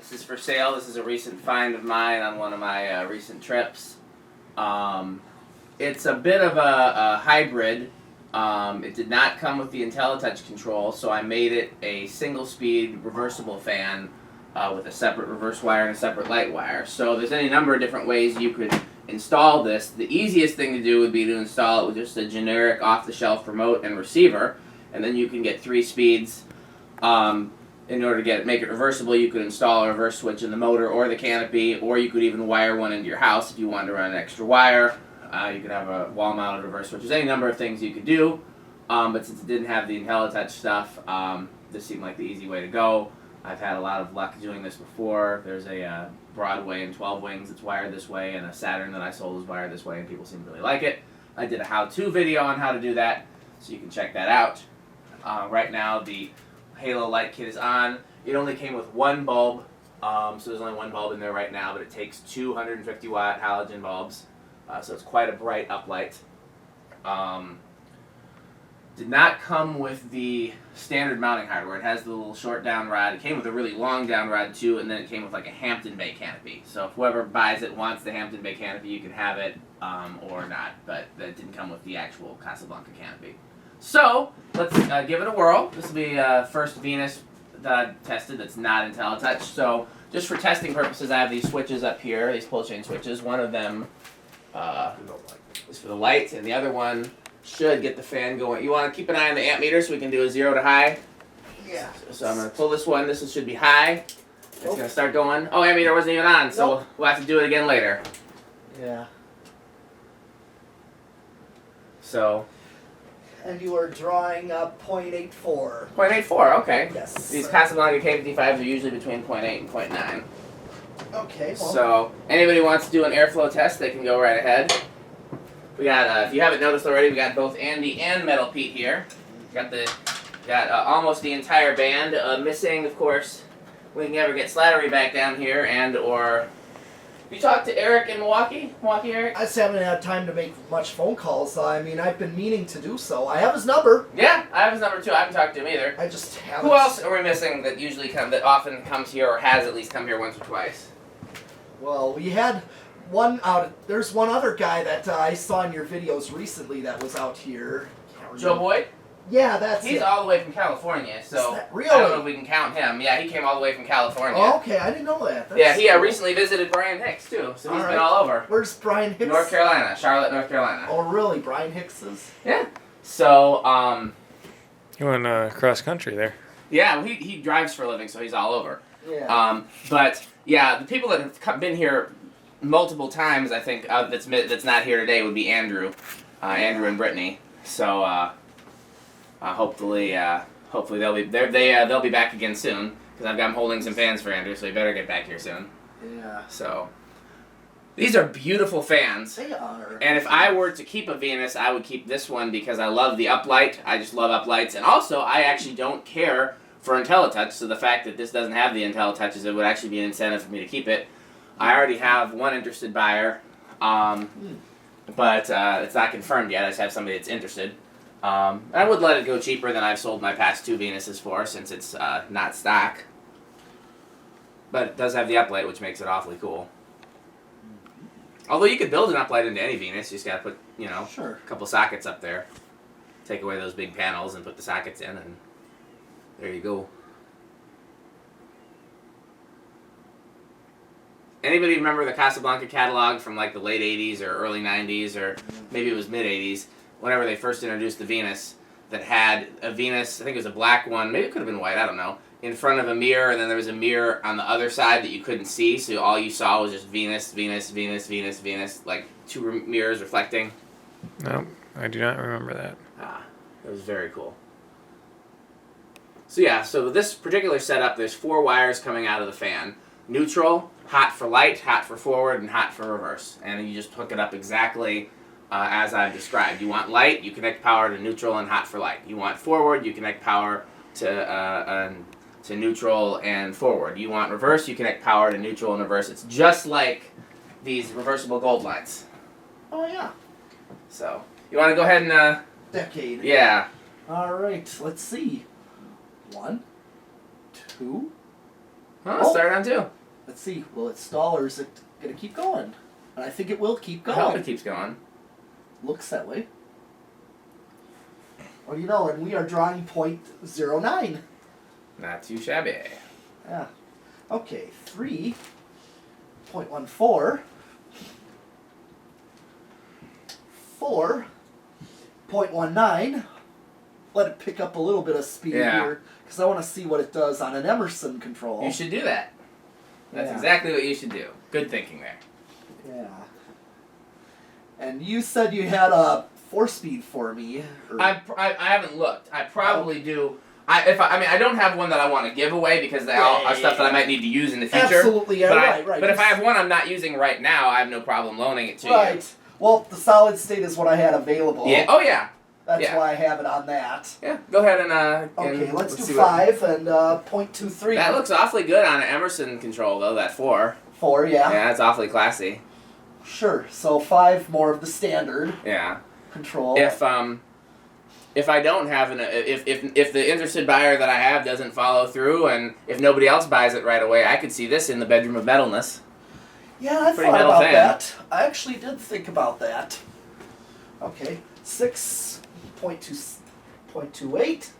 This is for sale. This is a recent find of mine on one of my recent trips. It's a bit of a hybrid. It did not come with the Intelli-touch control, so I made it a single-speed reversible fan with a separate reverse wire and a separate light wire. So there's any number of different ways you could install this. The easiest thing to do would be to install it with just a generic off-the-shelf remote and receiver, and then you can get 3 speeds. In order to make it reversible, you could install a reverse switch in the motor or the canopy, or you could even wire one into your house if you wanted to run an extra wire. You could have a wall-mounted reverse switch. There's any number of things you could do, but since it didn't have the Intelli-touch stuff, this seemed like the easy way to go. I've had a lot of luck doing this before. There's a Broadway and 12 wings that's wired this way, and a Saturn that I sold is wired this way, and people seem to really like it. I did a how-to video on how to do that, so you can check that out. Right now, the Halo light kit is on. It only came with 1 bulb, so there's only 1 bulb in there right now, but it takes 250 watt halogen bulbs, so it's quite a bright uplight. Did not come with the standard mounting hardware. It has the little short down rod. It came with a really long down rod too, and then it came with like a Hampton Bay canopy. So if whoever buys it wants the Hampton Bay canopy, you can have it or not, but that didn't come with the actual Casablanca canopy. So, let's give it a whirl. This will be first Venus that I've tested that's not Intelli-touch. So, just for testing purposes, I have these switches up here, these pull chain switches. One of them is for the light, and the other one should get the fan going. You want to keep an eye on the amp meter so we can do a 0 to high? Yeah. So I'm going to pull this one. This should be high. It's going to start going. Oh, amp meter wasn't even on, so we'll have to do it again later. Yeah. So... And you are drawing a 0.84. 0.84, okay. Yes. These Casablanca K55s are usually between 0.8 and 0.9. Okay, well. So, anybody wants to do an airflow test, they can go right ahead. We got, if you haven't noticed already, we got both Andy and Metal Pete here. Got almost the entire band. Missing, of course, we can never get Slattery back down here, and or... You talked to Eric in Milwaukee? Milwaukee, Eric? I just haven't had time to make much phone calls. I mean, I've been meaning to do so. I have his number. Yeah, I have his number too. I haven't talked to him either. I just haven't. Who else are we missing that that often comes here or has at least come here once or twice? Well, we had one out. There's one other guy that I saw in your videos recently that was out here. Joe Boyd? Yeah, that's He's it. all the way from California, so really? I don't know if we can count him. Yeah, he came all the way from California. Oh, okay, I didn't know that. Yeah, he recently visited Brian Hicks, too, so he's been all over. Where's Brian Hicks? North Carolina, Charlotte, North Carolina. Oh, really? Brian Hicks is? Yeah. So, He went cross country there. yeah, he drives for a living, so he's all over. Yeah. But, yeah, the people that have been here multiple times, I think, that's not here today would be Andrew. Andrew and Brittany. So, hopefully they'll be back again soon, because I'm holding some fans for Andrew, so he better get back here soon. Yeah. So these are beautiful fans. They are. And if I were to keep a Venus, I would keep this one because I love the uplight. I just love uplights, and also I actually don't care for Intelli-touch. So the fact that this doesn't have the Intelli-touch it would actually be an incentive for me to keep it. I already have one interested buyer, but it's not confirmed yet. I just have somebody that's interested. I would let it go cheaper than I've sold my past 2 Venuses for, since it's not stock. But it does have the uplight, which makes it awfully cool. Although you could build an uplight into any Venus, you just gotta put, a couple sockets up there. Take away those big panels and put the sockets in, and there you go. Anybody remember the Casablanca catalog from like the late 80s or early 90s, or maybe it was mid 80s? Whenever they first introduced the Venus, that had a Venus, I think it was a black one, maybe it could have been white, I don't know, in front of a mirror, and then there was a mirror on the other side that you couldn't see, so all you saw was just Venus, Venus, Venus, Venus, Venus, like 2 mirrors reflecting. No, I do not remember that. It was very cool. So yeah, so this particular setup, there's 4 wires coming out of the fan. Neutral, hot for light, hot for forward, and hot for reverse. And you just hook it up exactly as I've described. You want light, you connect power to neutral and hot for light. You want forward, you connect power to neutral and forward. You want reverse, you connect power to neutral and reverse. It's just like these reversible gold lines. Oh, yeah. So, you want to go ahead and... Decade. Yeah. All right, let's see. 1, 2, Oh, start on 2. Let's see. Will it stall or is it going to keep going? And I think it will keep I going. hope it keeps going. Looks that way. What do you know? And we are drawing 0.09. Not too shabby. Yeah. Okay, 3.14. 4.19. Let it pick up a little bit of speed here, because I want to see what it does on an Emerson control. You should do that. That's Yeah. exactly what you should do. Good thinking there. Yeah. And you said you had a 4-speed for me. Or... I haven't looked. I probably do. I don't have one that I want to give away because they all are stuff that I might need to use in the future. Absolutely, yeah, but right. But if I have one I'm not using right now, I have no problem loaning it to you. Right. Well, the solid state is what I had available. Yeah. Oh yeah. That's Yeah. why I have it on that. Yeah. Go ahead and Okay, let's do see 5 and 0.23. That looks awfully good on an Emerson control though. That 4. 4, yeah. Yeah, that's awfully classy. Sure. So 5 more of the standard Yeah. control. If I don't have if the interested buyer that I have doesn't follow through, and if nobody else buys it right away, I could see this in the bedroom of metalness. Yeah, I Pretty thought metal about fan. that. I actually did think about that. Okay, 6.28.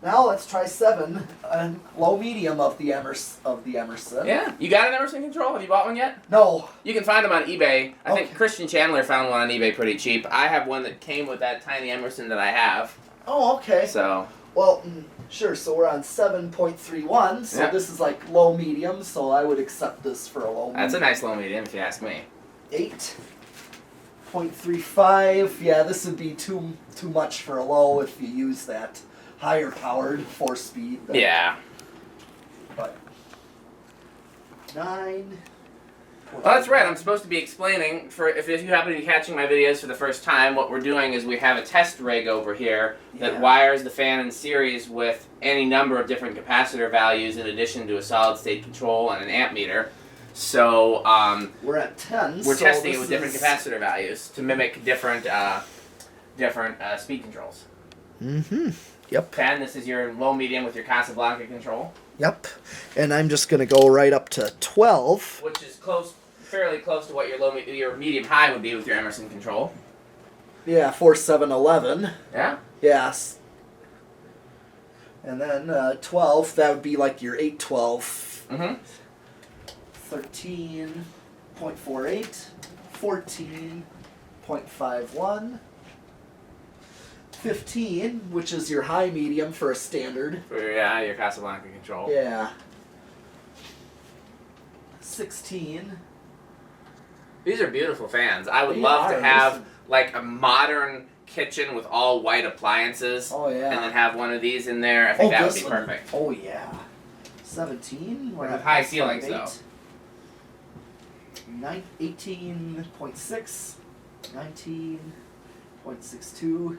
Now let's try 7 and low medium of the Emerson. Yeah, you got an Emerson control? Have you bought one yet? No. You can find them on eBay. I think Okay. Christian Chandler found one on eBay pretty cheap. I have one that came with that tiny Emerson that I have. Oh, okay. So Well, sure. So we're on 7.31. So Yep. this is like low medium. So I would accept this for a low medium. that's a nice low medium if you ask me. 8.35. Yeah, this would be too much for a low if you use that higher powered 4-speed. Yeah. But 9. Well, that's right. I'm supposed to be explaining, for if you happen to be catching my videos for the first time, what we're doing is we have a test rig over here that Yeah. wires the fan in series with any number of different capacitor values in addition to a solid-state control and an amp meter. So We're at 10. we're so testing it this with different is- capacitor values to mimic different speed controls. Mm-hmm. Yep. 10, this is your low medium with your Casablanca control, Yep. And I'm just going to go right up to 12. which is fairly close to what your medium high would be with your Emerson control. Yeah, 4.711. Yeah. Yes. And then 12, that would be like your 812. Mm-hmm. 13.48. 14.51. 15, which is your high medium for a standard. For your Casablanca control. Yeah. 16. These are beautiful fans. I would They love are. to have like a modern kitchen with all white appliances. Oh, yeah. And then have one of these in there. I think that would be perfect. Oh, yeah. 17. We're With at high ceilings, 5.8. 18.6. 19.62.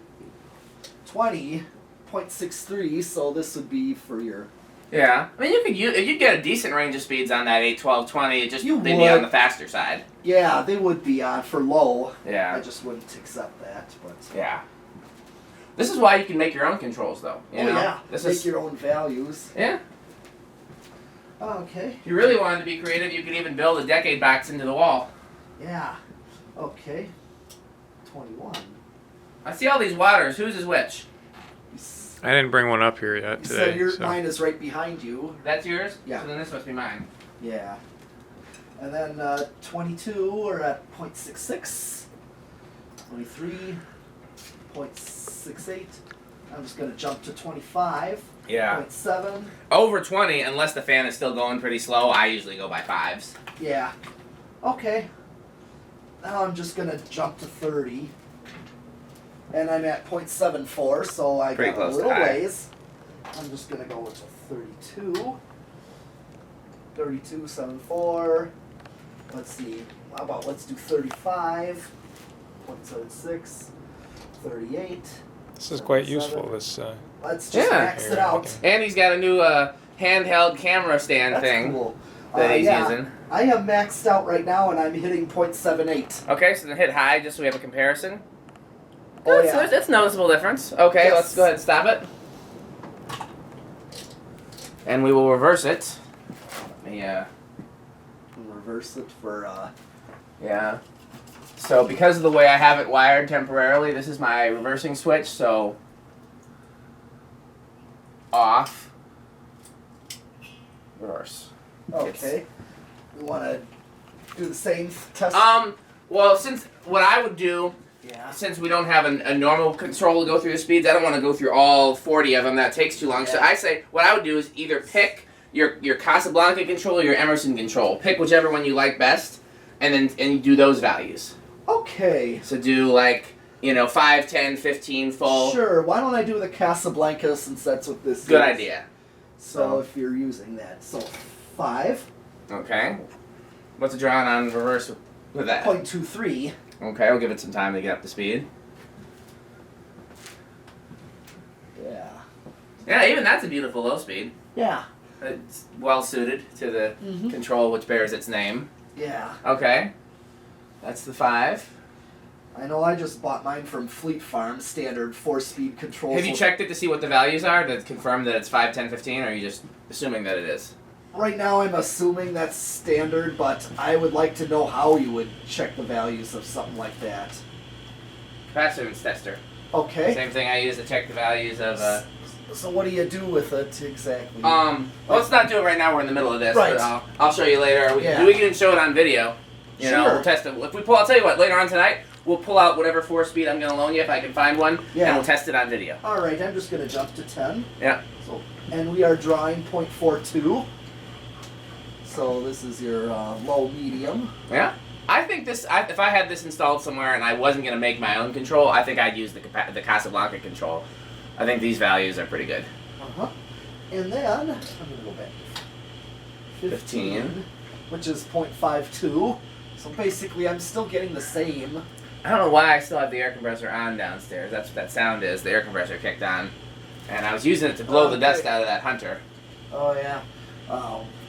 20.63. So this would be for your... Yeah. I mean, you'd get a decent range of speeds on that 8, 12, 20. It just You they'd be would. on the faster side. Yeah, they would be on for low. I Yeah. just wouldn't accept that, but... Yeah. This is why you can make your own controls, though. You know? yeah. This Make is your own values. yeah. Okay. If you really wanted to be creative, you could even build a decade box into the wall. Yeah. Okay. 21. I see all these waters. Whose is which? I didn't bring one up here yet You today. said so. mine is right behind you. That's yours? Yeah. So then this must be mine. Yeah. And then 22, we're at 0.66. 23.68. I'm just going to jump to 25. Yeah. 0.7. Over 20, unless the fan is still going pretty slow, I usually go by 5s. Yeah. Okay. Now I'm just going to jump to 30. And I'm at 0.74, so I Pretty got close a to little high. ways. I'm just going to go to 32. 32.74. Let's see. How about let's do 35. 0.76. 38. This is quite 7. useful. This Let's just Yeah. max it out. And he's got a new handheld camera stand That's thing cool. that he's yeah. using. I have maxed out right now, and I'm hitting 0.78. Okay, so then hit high just so we have a comparison. Oh, That's, yeah. that's noticeable difference. Okay, Yes. let's go ahead and stop it. And we will reverse it. Yeah. And reverse it for, Yeah. So because of the way I have it wired temporarily, this is my reversing switch, so off, reverse. okay. We want to do the same test? Well, since what I would do, Yeah. since we don't have a normal control to go through the speeds, I don't want to go through all 40 of them. That takes too long. So Yeah. I say what I would do is either pick your Casablanca control or your Emerson control. Pick whichever one you like best, and you do those values. Okay. So do like, 5, 10, 15 full. Sure. Why don't I do the Casablanca since that's what this is? Good idea. So if you're using that. So 5. Okay. What's the drawing on reverse with that? 0.23. Okay, I'll give it some time to get up to speed. Yeah. Yeah, even that's a beautiful low speed. Yeah. It's well suited to the Mhm. control which bears its name. Yeah. Okay. That's the 5. I know I just bought mine from Fleet Farm, standard 4-speed control. Have you checked it to see what the values are to confirm that it's 5, 10, 15, or are you just assuming that it is? Right now I'm assuming that's standard, but I would like to know how you would check the values of something like that. Capacitance tester. Okay. Same thing I use to check the values of So what do you do with it exactly? let's not do it right now, we're in the middle of this, Right. but I'll show you later. Yeah. We can show it on video. You know, Sure. we'll test it. If we pull, I'll tell you what, later on tonight, we'll pull out whatever 4-speed I'm going to loan you if I can find one, Yeah. and we'll test it on video. All right, I'm just going to jump to 10. Yeah. So, and we are drawing 0.42. So this is your low medium. Yeah. I think this, if I had this installed somewhere and I wasn't going to make my own control, I think I'd use the Casablanca control. I think these values are pretty good. Uh-huh. And then, I'm going to go back. 15, which is 0.52. So basically I'm still getting the same. I don't know why I still have the air compressor on downstairs. That's what that sound is. The air compressor kicked on. And I was using it to blow the dust out of that Hunter. Oh, yeah.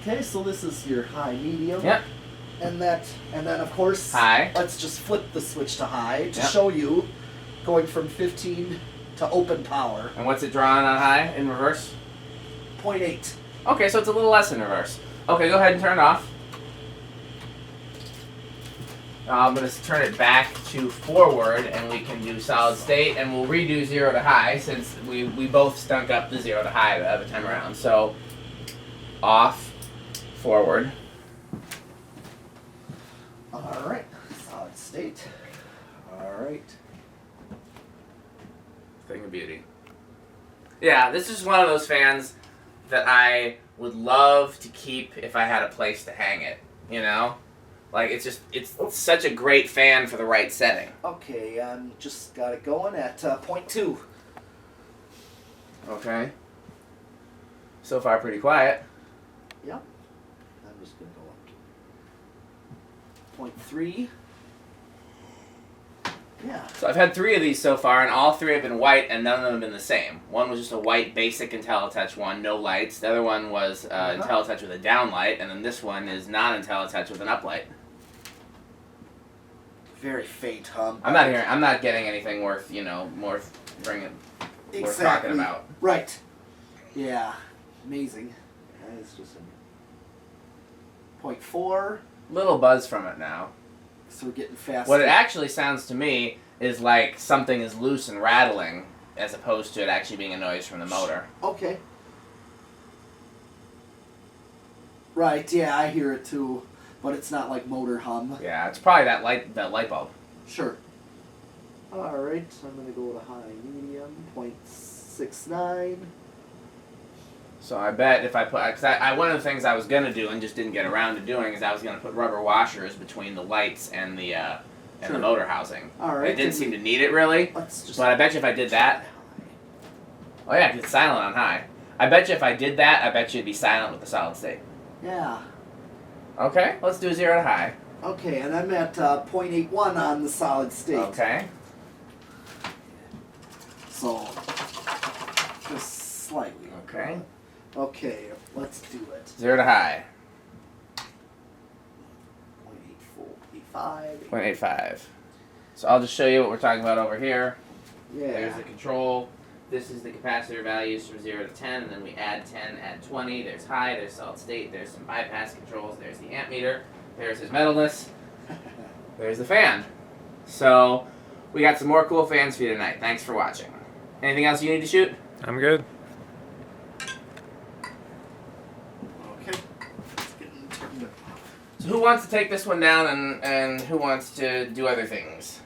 Okay, so this is your high medium. Yep. And then of course, High. let's just flip the switch to high to Yep. show you going from 15 to open power. And what's it drawing on high in reverse? 0.8. Okay, so it's a little less in reverse. Okay, go ahead and turn it off. I'm going to turn it back to forward, and we can do solid state, and we'll redo 0 to high, since we both stunk up the 0 to high of a time around. So, off, forward. Alright, solid state. Alright. Thing of beauty. Yeah, this is one of those fans that I would love to keep if I had a place to hang it, you know? Like, it's such a great fan for the right setting. Okay, just got it going at 0.2. Okay. So far, pretty quiet. Yep. I'm just going to go up to 0.3. Yeah. So I've had 3 of these so far, and all 3 have been white, and none of them have been the same. One was just a white basic Intelli-touch one, no lights. The other one was Intelli-touch with a down light, and then this one is non-Intelli-touch with an uplight. Very faint hum. I'm not getting anything worth, worth talking about. Right. Yeah. Amazing. That is just a 0.4. Little buzz from it now. So we're getting faster. What it actually sounds to me is like something is loose and rattling, as opposed to it actually being a noise from the motor. Okay. Right, yeah, I hear it too, but it's not like motor hum. Yeah, it's probably that light bulb. Sure. Alright, so I'm going to go to high medium, 0.69. So I bet if I put, because one of the things I was gonna do and just didn't get around to doing is I was gonna put rubber washers between the lights and the Sure. motor housing. Alright. It didn't seem to need it really, Let's just... but I bet you if I did that, oh yeah, 'cause it's silent on high. I bet you if I did that, I bet you it'd be silent with the solid state. Yeah. Okay, let's do 0 to high. Okay, and I'm at 0.81 on the solid state. Okay. So, just slightly. Okay. Okay, let's do it. 0 to high. 0.85. 0.85. So I'll just show you what we're talking about over here. Yeah. There's the control. This is the capacitor values from 0 to 10, and then we add 10, add 20. There's high, there's solid state, there's some bypass controls, there's the amp meter, there's his metalness, there's the fan. So, we got some more cool fans for you tonight. Thanks for watching. Anything else you need to shoot? I'm good. Okay. It's getting turned up. So who wants to take this one down and who wants to do other things?